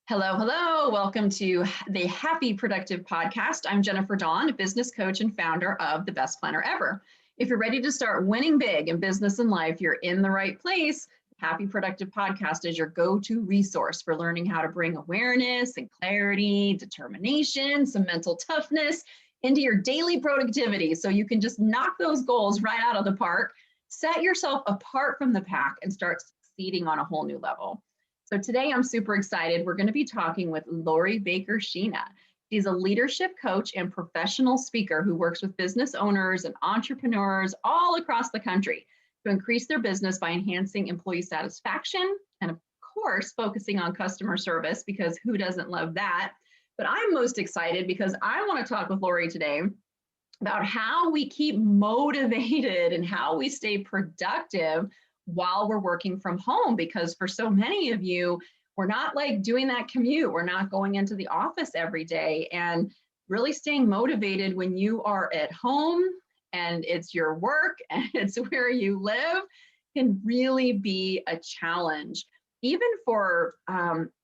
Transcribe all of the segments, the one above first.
Hello, hello. Welcome to the Happy Productive Podcast. I'm Jennifer Dawn, a business coach and founder of The Best Planner Ever. If you're ready to start winning big in business and life, you're in the right place. Happy Productive Podcast is your go-to resource for learning how to bring awareness and clarity, determination, some mental toughness into your daily productivity so you can just knock those goals right out of the park, set yourself apart from the pack, and start succeeding on a whole new level. So today I'm super excited. We're going to be talking with Lori Baker-Schena. She's a leadership coach and professional speaker who works with business owners and entrepreneurs all across the country to increase their business by enhancing employee satisfaction and, of course, focusing on customer service, because who doesn't love that? But I'm most excited because I want to talk with Lori today about how we keep motivated and how we stay productive while we're working from home, because for so many of you, we're not like doing that commute. We're not going into the office every day, and really staying motivated when you are at home and it's your work and it's where you live can really be a challenge. Even for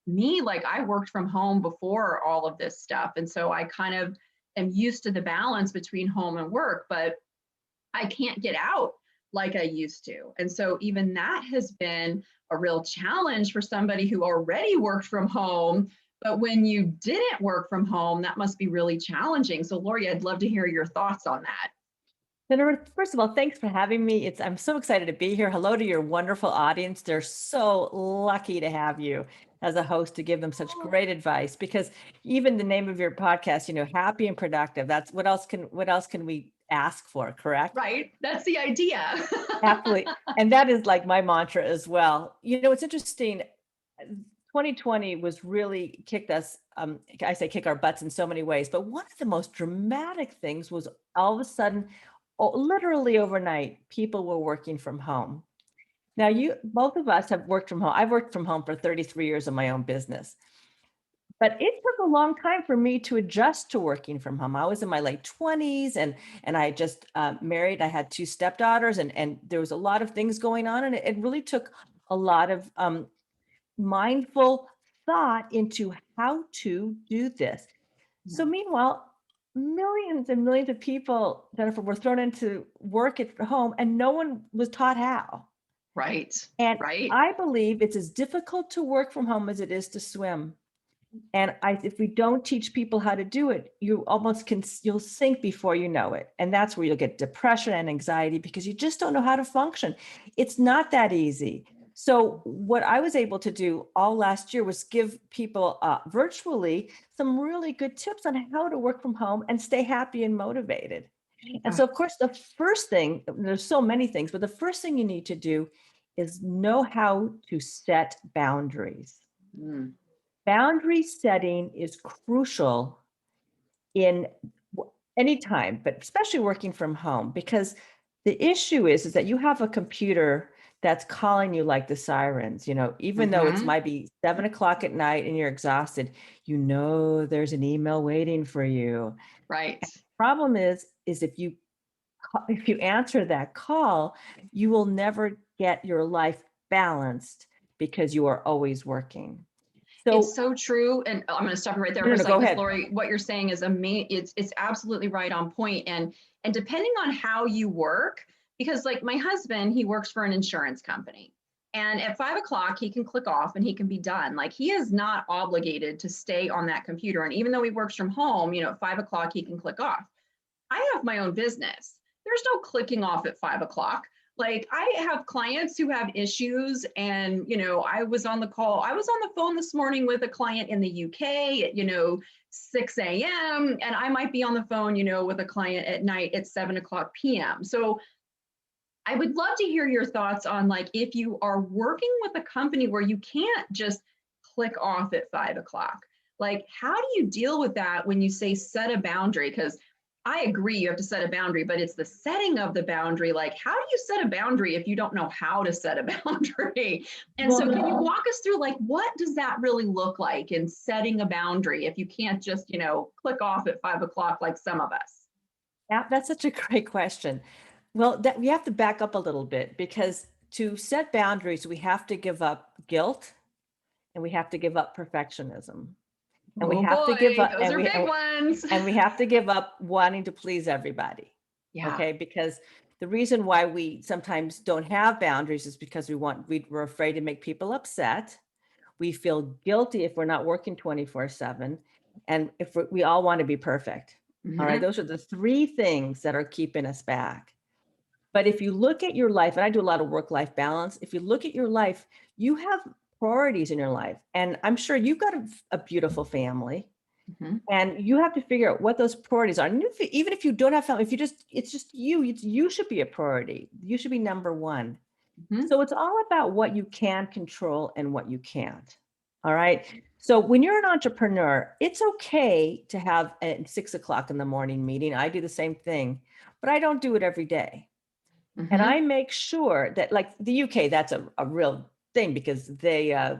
me, like I worked from home before all of this stuff. And so I kind of am used to the balance between home and work, but I can't get out like I used to. And so even that has been a real challenge for somebody who already worked from home. But when you didn't work from home, that must be really challenging. So Lori, I'd love to hear your thoughts on that. Jennifer, first of all, thanks for having me. I'm so excited to be here. Hello to your wonderful audience. They're so lucky to have you as a host to give them such great advice, because even the name of your podcast, happy and productive. That's what else can we ask for, correct? Right? That's the idea. Absolutely. And that is like my mantra as well. It's interesting. 2020 was really kicked us, I say kick our butts in so many ways, but one of the most dramatic things was all of a sudden, literally overnight, people were working from home. Now, both of us have worked from home. I've worked from home for 33 years of my own business, but it took a long time for me to adjust to working from home. I was in my late 20s, and I just married. I had two stepdaughters, and there was a lot of things going on, and it really took a lot of mindful thought into how to do this. So meanwhile, millions and millions of people, Jennifer, were thrown into work at home, and no one was taught how. Right, And right. I believe it's as difficult to work from home as it is to swim. And if we don't teach people how to do it, you'll sink before you know it. And that's where you'll get depression and anxiety, because you just don't know how to function. It's not that easy. So what I was able to do all last year was give people virtually some really good tips on how to work from home and stay happy and motivated. And Ah, so, of course, the first thing, there's so many things, but the first thing you need to do is know how to set boundaries. mm, Boundary setting is crucial in any time, but especially working from home, because the issue is that you have a computer that's calling you like the sirens, even though it's mhm. might be 7 o'clock at night and you're exhausted, there's an email waiting for you. Right. Problem is if you answer that call, you will never get your life balanced because you are always working. It's So, so true. And I'm going to stop you right there no, for no, a no, second go because ahead. Lori, what you're saying is amazing. It's absolutely right on point. And depending on how you work, because like my husband, he works for an insurance company. And at 5 o'clock, he can click off and he can be done. Like he is not obligated to stay on that computer. And even though he works from home, at 5 o'clock, he can click off. I have my own business. There's no clicking off at 5 o'clock. Like I have clients who have issues, and I was on the phone this morning with a client in the UK at 6 a.m. and I might be on the phone with a client at night at 7 o'clock p.m. So I would love to hear your thoughts on, like, if you are working with a company where you can't just click off at 5 o'clock, like how do you deal with that when you say set a boundary? Because I agree you have to set a boundary, but it's the setting of the boundary. Like, how do you set a boundary if you don't know how to set a boundary? And so can you Well, walk us through, like, what does that really look like in setting a boundary if you can't just, click off at 5 o'clock like some of us? that's such a great question. Well, that we have to back up a little bit, because to set boundaries, we have to give up guilt and we have to give up perfectionism. And we Oh have to give boy, up, those are big ones. and we have to give up wanting to please everybody. Yeah. Okay. Because the reason why we sometimes don't have boundaries is because we're afraid to make people upset. We feel guilty if we're not working 24/7. And if we all want to be perfect. All right. Mhm. Those are the three things that are keeping us back. But if you look at your life, and I do a lot of work-life balance, if you look at your life, you have priorities in your life. And I'm sure you've got a beautiful family, Mhm. and you have to figure out what those priorities are. And even if you don't have family, it's just you should be a priority. You should be number one. Mhm. So it's all about what you can control and what you can't. All right. So when you're an entrepreneur, it's okay to have a 6 o'clock in the morning meeting. I do the same thing, but I don't do it every day. And Mhm. I make sure that, like the UK, that's a real thing because there's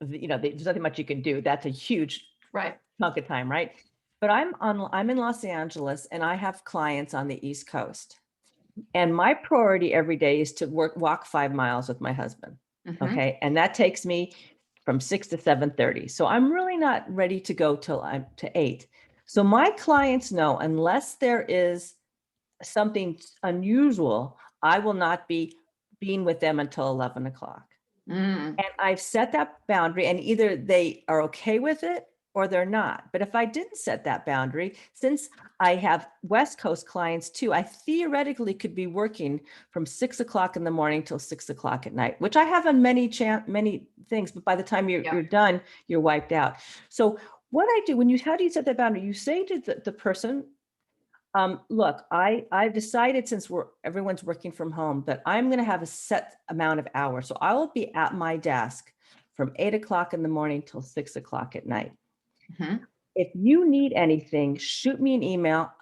nothing much you can do. That's a huge Right. chunk of time, right? But I'm in Los Angeles and I have clients on the East Coast. And my priority every day is to walk 5 miles with my husband. Mhm. Okay. And that takes me from 6 to 7:30. So I'm really not ready to go till I'm to 8. So my clients know unless there is something unusual, I will not be being with them until 11 o'clock. Mm. And I've set that boundary, and either they are okay with it or they're not. But if I didn't set that boundary, since I have West Coast clients too, I theoretically could be working from 6 o'clock in the morning till 6 o'clock at night, which I have on many things. But by the time Yep. you're done, you're wiped out. So what I do how do you set that boundary? You say to the person, look, I've decided since everyone's working from home that I'm going to have a set amount of hours. So I will be at my desk from 8 o'clock in the morning till 6 o'clock at night. Mhm. If you need anything, shoot me an email.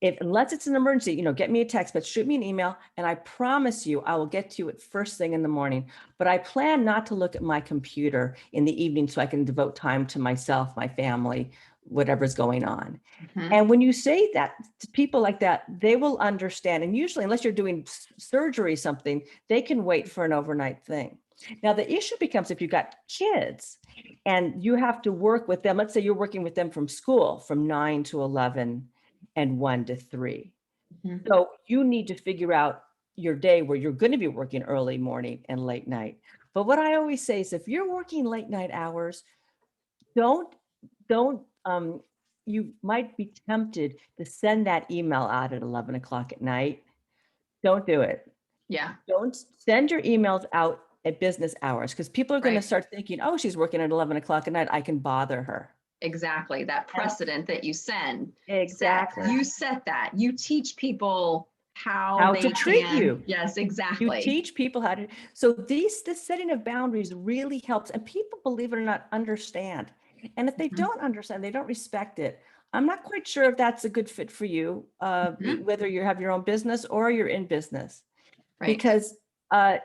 Unless it's an emergency, get me a text, but shoot me an email. And I promise you, I will get to you at first thing in the morning. But I plan not to look at my computer in the evening so I can devote time to myself, my family, whatever's going on. Mhm. And when you say that to people like that, they will understand. And usually, unless you're doing surgery, something, they can wait for an overnight thing. Now, the issue becomes if you've got kids and you have to work with them. Let's say you're working with them from school from 9 to 11 and 1 to 3. Mhm. So you need to figure out your day where you're going to be working early morning and late night. But what I always say is if you're working late night hours, don't you might be tempted to send that email out at 11 o'clock at night. Don't do it. Yeah. Don't send your emails out at business hours because people are going to Right. start thinking, oh, she's working at 11 o'clock at night. I can bother her. Exactly. That And precedent that you set, exactly you set that. You teach people how how to they treat can. you. Yes, You exactly. teach people how to. So this setting of boundaries really helps. And people, believe it or not, understand. And if they Mhm. don't understand, they don't respect it. I'm not quite sure if that's a good fit for you, Mhm. whether you have your own business or you're in business, Right. because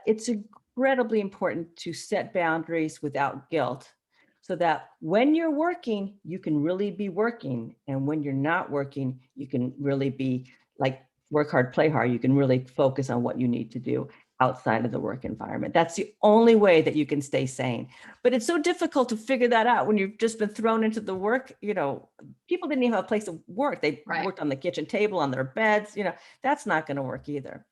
it's incredibly important to set boundaries without guilt so that when you're working, you can really be working. And when you're not working, you can really be like work hard, play hard. You can really focus on what you need to do outside of the work environment. That's the only way that you can stay sane. But it's so difficult to figure that out when you've just been thrown into the work. People didn't even have a place to work. They Right. worked on the kitchen table, on their beds. That's not going to work either.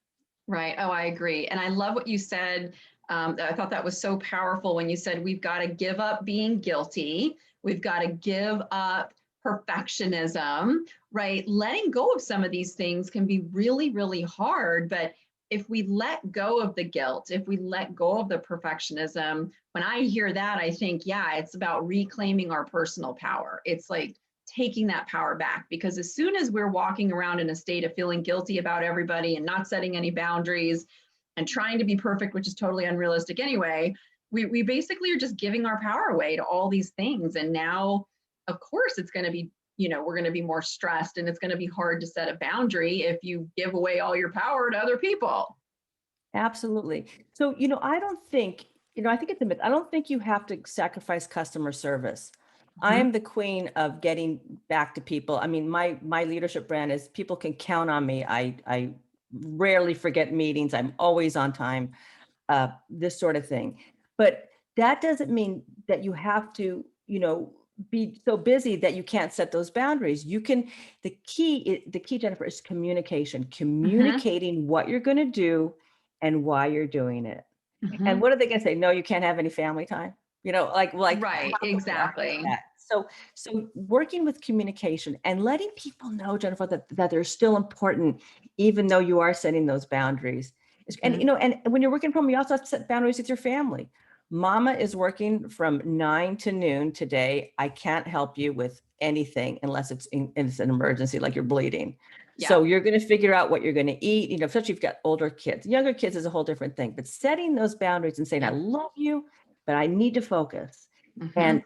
Right. Oh, I agree. And I love what you said. I thought that was so powerful when you said we've got to give up being guilty. We've got to give up perfectionism, right? Letting go of some of these things can be really, really hard. But if we let go of the guilt, if we let go of the perfectionism, when I hear that, I think, yeah, it's about reclaiming our personal power. It's like taking that power back, because as soon as we're walking around in a state of feeling guilty about everybody and not setting any boundaries and trying to be perfect, which is totally unrealistic anyway, we basically are just giving our power away to all these things. And now, of course, it's going to be, we're going to be more stressed, and it's going to be hard to set a boundary if you give away all your power to other people. Absolutely. So, I don't think, I think it's a myth. I don't think you have to sacrifice customer service. I Mhm. am the queen of getting back to people. I mean, my leadership brand is people can count on me. I rarely forget meetings. I'm always on time. This sort of thing. But that doesn't mean that you have to, be so busy that you can't set those boundaries. The key, Jennifer, is communication, Mm-hmm. communicating what you're going to do and why you're doing it. And Mm-hmm. what are they going to say? No, you can't have any family time. Right, how can we argue exactly. that? So working with communication and letting people know, Jennifer, that they're still important, even though you are setting those boundaries. And, Mm-hmm. and when you're working from home, you also have to set boundaries with your family. Mama is working from 9 to noon today. I can't help you with anything unless it's an emergency, like you're bleeding. Yeah. So you're going to figure out what you're going to eat, especially if you've got older kids. Younger kids is a whole different thing, but setting those boundaries and saying, I Yeah. love you, but I need to focus. Mm-hmm. And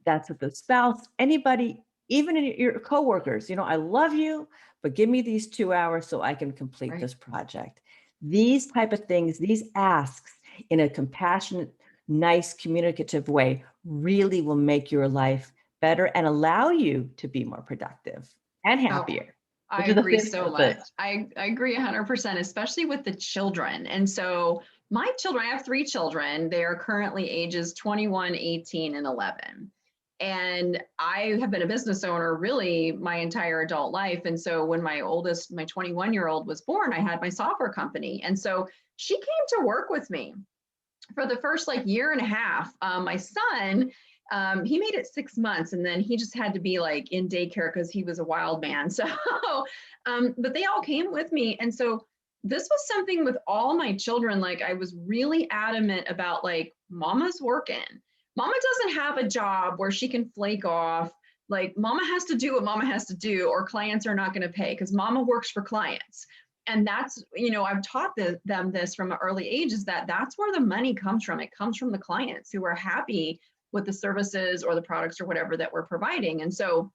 that's with the spouse, anybody, even in your coworkers, I love you, but give me these 2 hours so I can complete Right. this project. These type of things, these asks in a compassionate, nice, communicative way really will make your life better and allow you to be more productive and Oh, happier, I which is the agree fifth so much. purpose. I agree 100%, especially with the children. And so my children, I have three children. They are currently ages 21, 18, and 11. And I have been a business owner really my entire adult life. And so when my 21-year-old was born, I had my software company. And so she came to work with me for the first like year and a half. My son, he made it 6 months and then he just had to be like in daycare because he was a wild man. So, but they all came with me. And so this was something with all my children. Like I was really adamant about like, mama's working. Mama doesn't have a job where she can flake off. Like mama has to do what mama has to do or clients are not going to pay because mama works for clients. And that's, I've taught them this from an early age is that's where the money comes from. It comes from the clients who are happy with the services or the products or whatever that we're providing. And so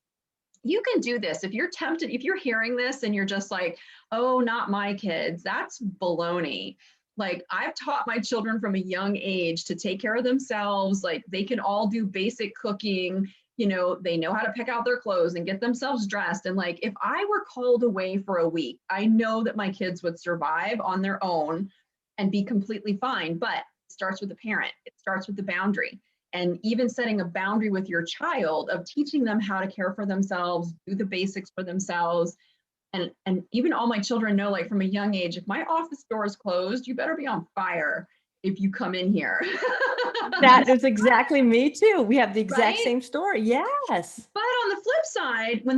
you can do this if you're tempted, if you're hearing this and you're just like, oh, not my kids, that's baloney. Like I've taught my children from a young age to take care of themselves. Like they can all do basic cooking. They know how to pick out their clothes and get themselves dressed. And like, if I were called away for a week, I know that my kids would survive on their own and be completely fine. But it starts with the parent. It starts with the boundary. And even setting a boundary with your child of teaching them how to care for themselves, do the basics for themselves. And even all my children know, like from a young age, if my office door is closed, you better be on fire if you come in here. That is exactly me too. We have the exact Right? same story. Yes. But on the flip side, when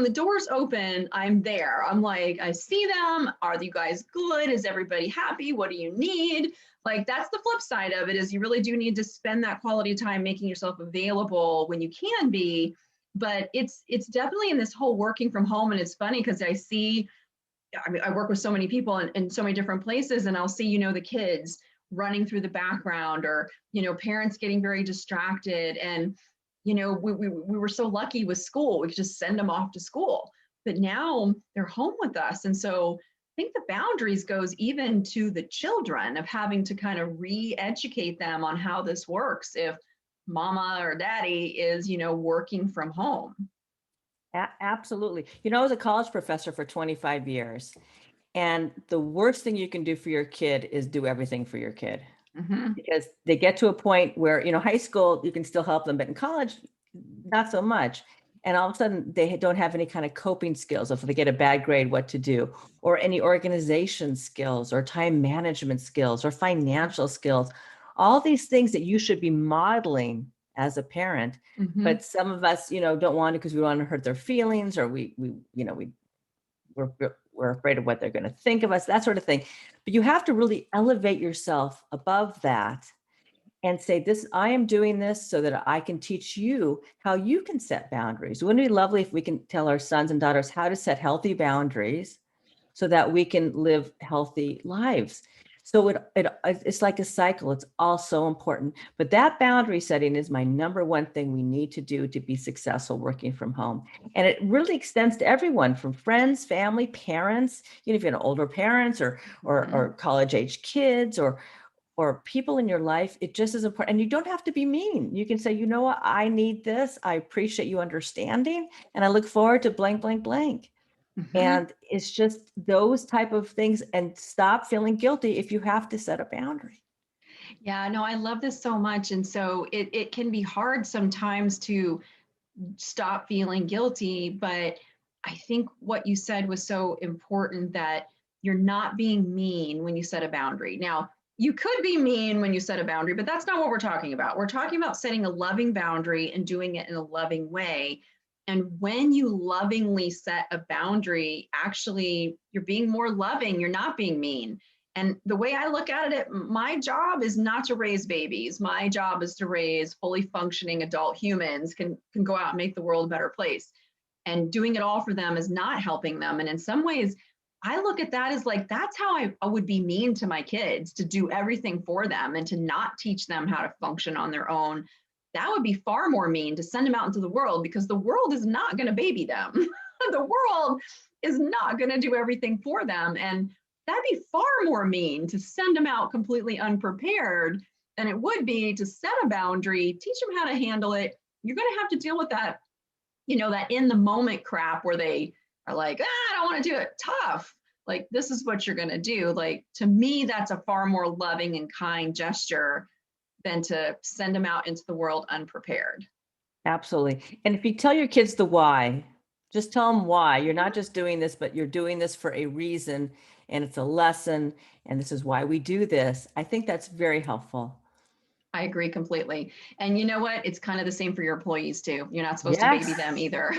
the doors open, I'm there. I'm like, I see them. Are you guys good? Is everybody happy? What do you need? Like that's the flip side of it is you really do need to spend that quality time making yourself available when you can be. But it's definitely in this whole working from home. And it's funny because I work with so many people in so many different places, and I'll see, the kids running through the background or, parents getting very distracted. And, we were so lucky with school. We could just send them off to school. But now they're home with us. And so I think the boundaries goes even to the children of having to kind of re-educate them on how this works if mama or daddy is, working from home. Absolutely. I was a college professor for 25 years. And the worst thing you can do for your kid is do everything for your kid Mm-hmm. because they get to a point where, high school, you can still help them, but in college, not so much. And all of a sudden, they don't have any kind of coping skills. If they get a bad grade, what to do, or any organization skills, or time management skills, or financial skills, all these things that you should be modeling as a parent. Mm-hmm. But some of us, don't want to because we want to hurt their feelings, or we're, we're afraid of what they're going to think of us, that sort of thing. But you have to really elevate yourself above that and say, I am doing this so that I can teach you how you can set boundaries. Wouldn't it be lovely if we can tell our sons and daughters how to set healthy boundaries so that we can live healthy lives? So it's like a cycle. It's all so important. But that boundary setting is my number one thing we need to do to be successful working from home. And it really extends to everyone from friends, family, parents, if you have older parents or college age kids or people in your life. It just is important. And you don't have to be mean. You can say, you know what, I need this. I appreciate you understanding. And I look forward to blank, blank, blank. Mm-hmm. And it's just those type of things, and stop feeling guilty if you have to set a boundary. Yeah, no, I love this so much. And so it can be hard sometimes to stop feeling guilty. But I think what you said was so important, that you're not being mean when you set a boundary. Now, you could be mean when you set a boundary, but that's not what we're talking about. We're talking about setting a loving boundary and doing it in a loving way. And when you lovingly set a boundary, actually, you're being more loving, you're not being mean. And the way I look at it, my job is not to raise babies. My job is to raise fully functioning adult humans can go out and make the world a better place. And doing it all for them is not helping them. And in some ways, I look at that as like, that's how I would be mean to my kids, to do everything for them and to not teach them how to function on their own. That would be far more mean, to send them out into the world, because the world is not going to baby them. The world is not going to do everything for them. And that'd be far more mean to send them out completely unprepared than it would be to set a boundary, teach them how to handle it. You're going to have to deal with that, that in the moment crap where they are like, I don't want to do it. Tough. Like, this is what you're going to do. Like, to me, that's a far more loving and kind gesture than to send them out into the world unprepared. Absolutely. And if you tell your kids the why, just tell them why. You're not just doing this, but you're doing this for a reason, and it's a lesson, and this is why we do this. I think that's very helpful. I agree completely. And you know what? It's kind of the same for your employees too. You're not supposed to baby Yes. them either,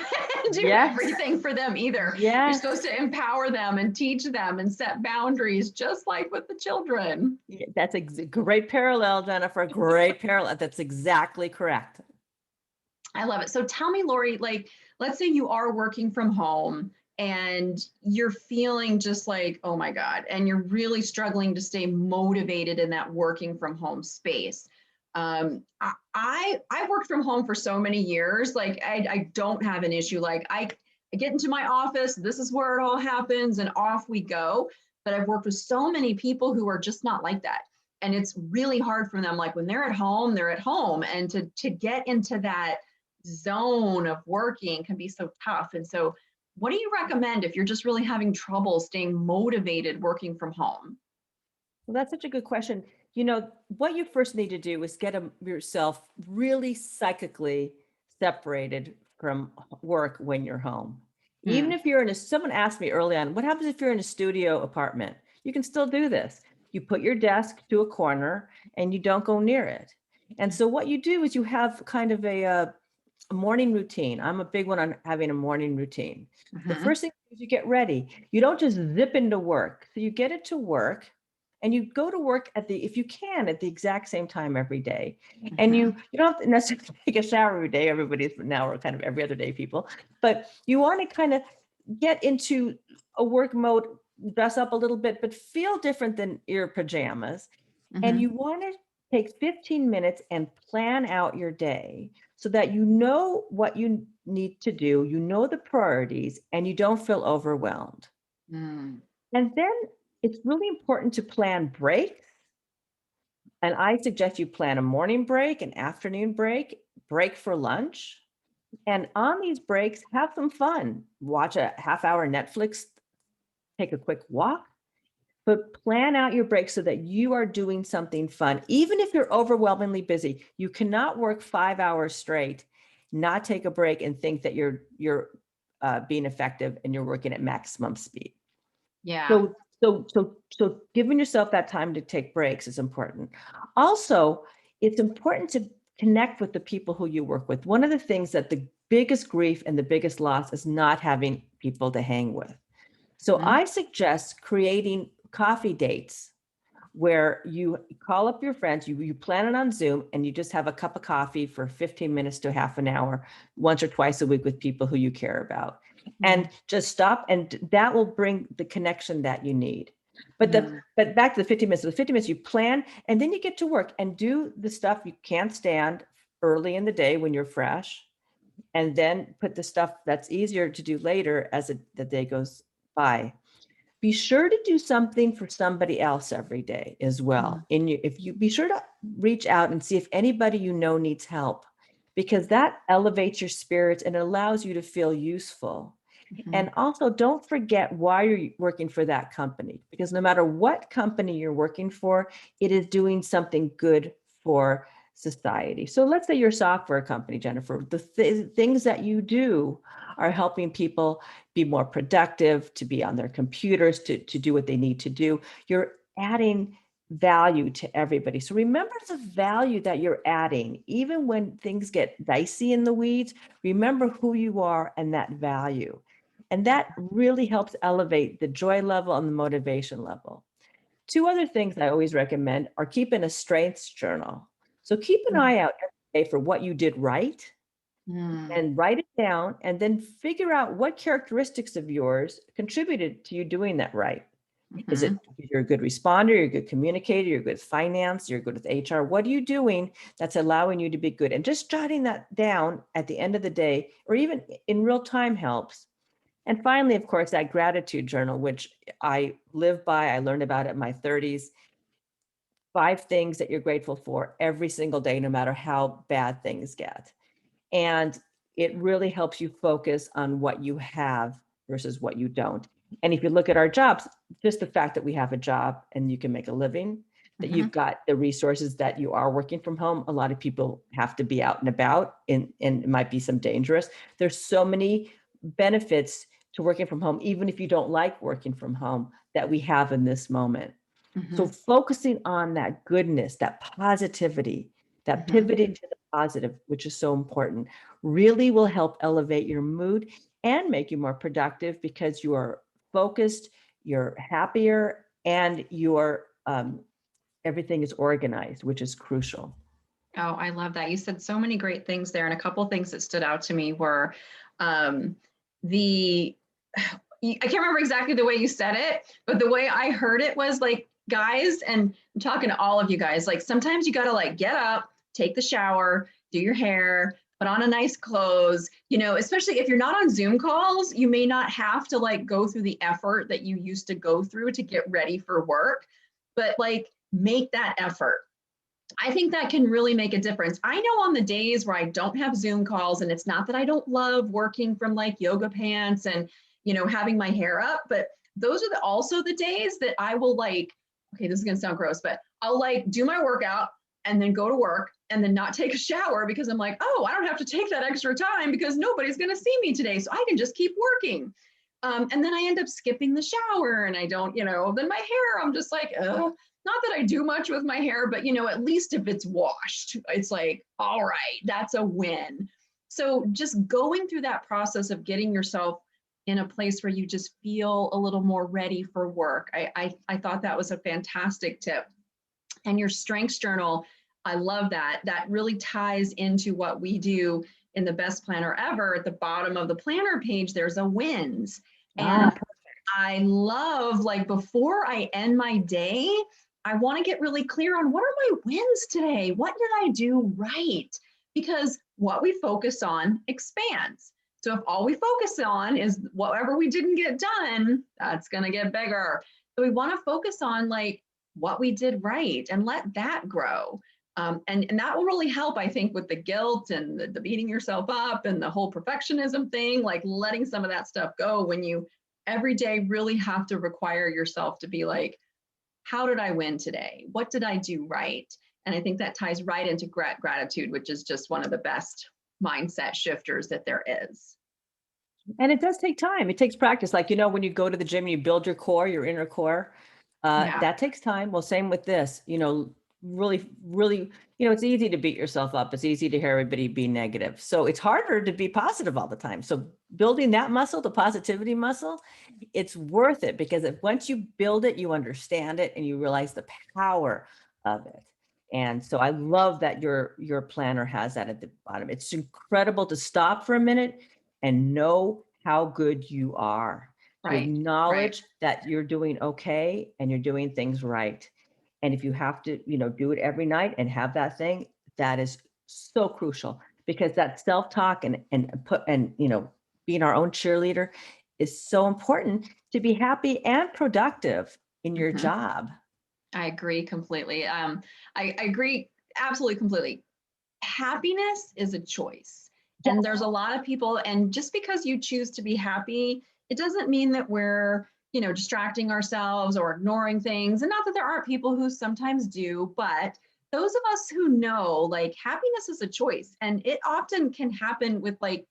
do Yes. everything for them either. You're Yes. supposed to empower them and teach them and set boundaries, just like with the children. That's a great parallel, Jennifer. Great parallel. That's exactly correct. I love it. So tell me, Lori, like, let's say you are working from home and you're feeling just like, oh my God, and you're really struggling to stay motivated in that working from home space. I worked from home for so many years. Like, I don't have an issue. Like, I get into my office, this is where it all happens, and off we go. But I've worked with so many people who are just not like that. And it's really hard for them. Like, when they're at home, they're at home. And to get into that zone of working can be so tough. And so, what do you recommend if you're just really having trouble staying motivated working from home? Well, that's such a good question. What you first need to do is get yourself really psychically separated from work when you're home. Even Mm, if you're someone asked me early on, what happens if you're in a studio apartment? You can still do this. You put your desk to a corner and you don't go near it. And so what you do is you have kind of a morning routine. I'm a big one on having a morning routine. The mhm, first thing is you get ready. You don't just zip into work. So you get it to work and you go to work if you can, at the exact same time every day. And mhm, you don't have to necessarily take a shower every day. Everybody's now we're kind of every other day people, but you want to kind of get into a work mode, dress up a little bit, but feel different than your pajamas. And mhm, you want to take 15 minutes and plan out your day so that you know what you need to do, you know the priorities, and you don't feel overwhelmed. mm, And then it's really important to plan breaks. And I suggest you plan a morning break, an afternoon break, break for lunch. And on these breaks, have some fun. Watch a half hour Netflix, take a quick walk, but plan out your breaks so that you are doing something fun. Even if you're overwhelmingly busy, you cannot work 5 hours straight, not take a break and think that you're being effective and you're working at maximum speed. yeah. So giving yourself that time to take breaks is important. Also, it's important to connect with the people who you work with. One of the things that the biggest grief and the biggest loss is not having people to hang with. So Mhm, I suggest creating coffee dates where you call up your friends, you plan it on Zoom, and you just have a cup of coffee for 15 minutes to half an hour, once or twice a week with people who you care about. And mhm, just stop, and that will bring the connection that you need. But mhm, back to the 15 minutes. So the 15 minutes you plan, and then you get to work and do the stuff you can't stand early in the day when you're fresh, and then put the stuff that's easier to do later as the day goes by. Be sure to do something for somebody else every day as well. mhm. If you be sure to reach out and see if anybody you know needs help, because that elevates your spirits and allows you to feel useful. Mhm. And also don't forget why you're working for that company, because no matter what company you're working for, it is doing something good for society. So let's say you're a software company, Jennifer, the things that you do are helping people be more productive, to be on their computers, to do what they need to do. You're adding value to everybody. So remember the value that you're adding, even when things get dicey in the weeds, remember who you are and that value. And that really helps elevate the joy level and the motivation level. Two other things I always recommend are keeping a strengths journal. So keep an eye out every day for what you did right Mm. and write it down, and then figure out what characteristics of yours contributed to you doing that right. Is Mhm. it you're a good responder, you're a good communicator, you're good with finance, you're good with HR? What are you doing that's allowing you to be good? And just jotting that down at the end of the day, or even in real time, helps. And finally, of course, that gratitude journal, which I live by, I learned about it in my 30s. 5 things that you're grateful for every single day, no matter how bad things get. And it really helps you focus on what you have versus what you don't. And if you look at our jobs, just the fact that we have a job and you can make a living, that you've Mhm. got the resources, that you are working from home. A lot of people have to be out and about, and it might be some dangerous. There's so many benefits to working from home, even if you don't like working from home, that we have in this moment. So Mhm. focusing on that goodness, that positivity, that Mhm. pivoting to the positive, which is so important, really will help elevate your mood and make you more productive, because you are focused, you're happier, and your everything is organized, which is crucial. Oh, I love that. You said so many great things there. And a couple of things that stood out to me were um, the, I can't remember exactly the way you said it, but the way I heard it was like, guys, and I'm talking to all of you guys, like sometimes you got to like get up, take the shower, do your hair, put on a nice clothes, especially if you're not on Zoom calls, you may not have to like go through the effort that you used to go through to get ready for work, but like make that effort. I think that can really make a difference. I know on the days where I don't have Zoom calls, and it's not that I don't love working from like yoga pants and, having my hair up, but those are also the days that I will like, okay, this is going to sound gross, but I'll like do my workout and then go to work and then not take a shower because I'm like, oh, I don't have to take that extra time because nobody's going to see me today. So I can just keep working. And then I end up skipping the shower and I don't, then my hair, I'm just like, ugh. Not that I do much with my hair, but at least if it's washed, it's like, all right, that's a win. So just going through that process of getting yourself in a place where you just feel a little more ready for work. I thought that was a fantastic tip. And your strengths journal, I love that. That really ties into what we do in the best planner ever. At the bottom of the planner page, there's a wins. And Ah, I love, like, before I end my day, I want to get really clear on what are my wins today? What did I do right? Because what we focus on expands. So if all we focus on is whatever we didn't get done, that's going to get bigger. So we want to focus on like what we did right and let that grow. And that will really help, I think, with the guilt and the beating yourself up and the whole perfectionism thing, like letting some of that stuff go when you every day really have to require yourself to be like, how did I win today? What did I do right? And I think that ties right into gratitude, which is just one of the best mindset shifters that there is. and it does take time. It takes practice. Like, when you go to the gym and you build your core, your inner core, Yeah. that takes time. Well, same with this, really, really, it's easy to beat yourself up. It's easy to hear everybody be negative. So it's harder to be positive all the time. So building that muscle, the positivity muscle, it's worth it, because once you build it, you understand it and you realize the power of it. And so I love that your planner has that at the bottom. It's incredible to stop for a minute and know how good you are, to Right. Right. acknowledge that you're doing okay and you're doing things right. And if you have to, do it every night and have that thing, that is so crucial, because that self-talk and being our own cheerleader is so important to be happy and productive in your Mhm. job. I agree completely. I agree absolutely completely. Happiness is a choice. And there's a lot of people, and just because you choose to be happy, it doesn't mean that we're, distracting ourselves or ignoring things. And not that there aren't people who sometimes do, but those of us who know, like, happiness is a choice, and it often can happen with, like,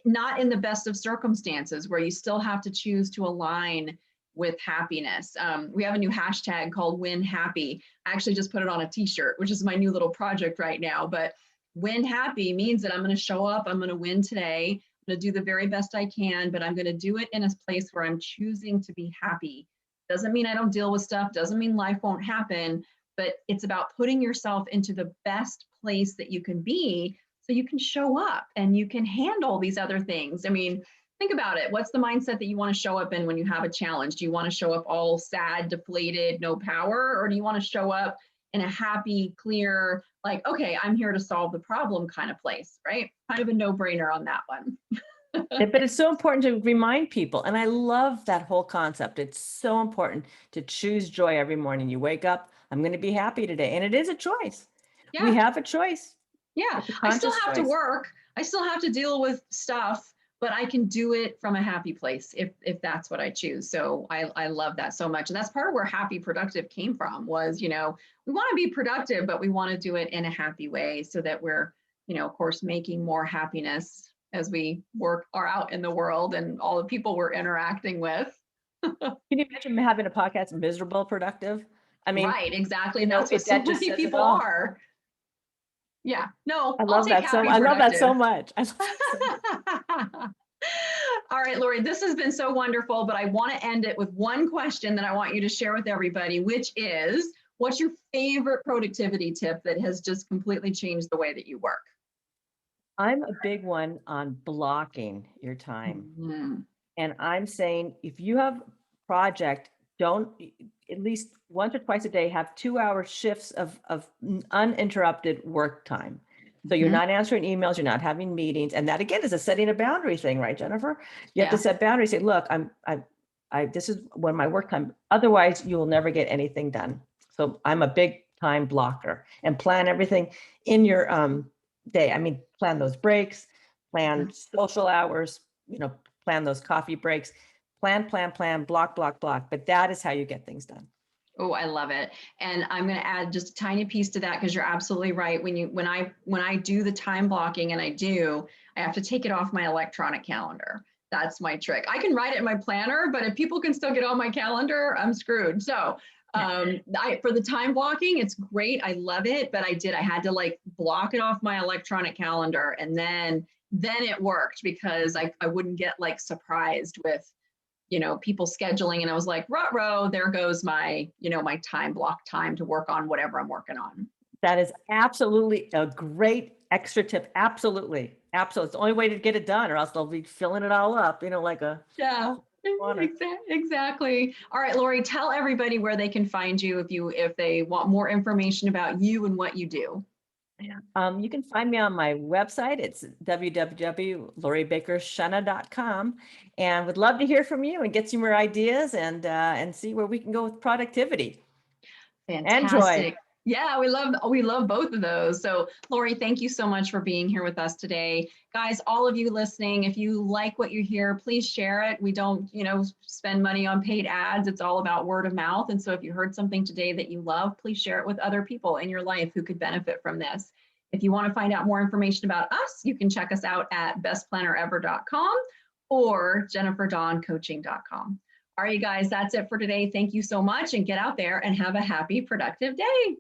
not in the best of circumstances, where you still have to choose to align with happiness. We have a new hashtag called Win Happy. I actually just put it on a t-shirt, which is my new little project right now. But Win Happy means that I'm going to show up, I'm going to win today, I'm going to do the very best I can, but I'm going to do it in a place where I'm choosing to be happy. Doesn't mean I don't deal with stuff, doesn't mean life won't happen, but it's about putting yourself into the best place that you can be, so you can show up and you can handle these other things. I mean, think about it. What's the mindset that you want to show up in when you have a challenge? Do you want to show up all sad, deflated, no power? Or do you want to show up in a happy, clear, like, okay, I'm here to solve the problem kind of place, right? Kind of a no-brainer on that one. But it's so important to remind people. And I love that whole concept. It's so important to choose joy every morning. You wake up, I'm going to be happy today. And it is a choice. Yeah. We have a choice. Yeah. It's a I still conscious have to choice. work. I still have to deal with stuff, but I can do it from a happy place if that's what I choose. So I love that so much. And that's part of where happy productive came from, was, we want to be productive, but we want to do it in a happy way, so that we're, of course, making more happiness as we work are out in the world and all the people we're interacting with. Can you imagine having a podcast, miserable productive? I mean, right, exactly. And that's what so that just many says it people all. are. Yeah, no, I love that so much. I love that so much. All right, Lori, this has been so wonderful, but I want to end it with one question that I want you to share with everybody, which is, what's your favorite productivity tip that has just completely changed the way that you work? I'm a big one on blocking your time. Mm-hmm. And I'm saying, if you have a project, don't, at least once or twice a day, have 2-hour shifts of uninterrupted work time. So you're not answering emails, you're not having meetings. And that, again, is a setting a boundary thing, right, Jennifer? You have to set boundaries. Say, look, this is when my work time, otherwise you will never get anything done. So I'm a big time blocker, and plan everything in your day. I mean, plan those breaks, plan social hours, plan those coffee breaks, plan, block. But that is how you get things done. Oh, I love it. And I'm going to add just a tiny piece to that, because you're absolutely right. When I do the time blocking, and I have to take it off my electronic calendar. That's my trick. I can write it in my planner, but if people can still get on my calendar, I'm screwed. So for the time blocking, it's great. I love it. But I had to, like, block it off my electronic calendar, and then it worked, because I wouldn't get, like, surprised with people scheduling, and I was like, ruh-roh, there goes my, my time to work on whatever I'm working on. That is absolutely a great extra tip. Absolutely. It's the only way to get it done, or else they'll be filling it all up, like a exactly. All right, Lori, tell everybody where they can find you if they want more information about you and what you do. You can find me on my website. It's www.loribakerschena.com, and would love to hear from you and get some more ideas and see where we can go with productivity. Fantastic. And joy. Yeah, we love both of those. So, Lori, thank you so much for being here with us today. Guys, all of you listening, if you like what you hear, please share it. We don't, spend money on paid ads. It's all about word of mouth. And so if you heard something today that you love, please share it with other people in your life who could benefit from this. If you want to find out more information about us, you can check us out at bestplannerever.com or jenniferdawncoaching.com. All right, guys, that's it for today. Thank you so much, and get out there and have a happy, productive day.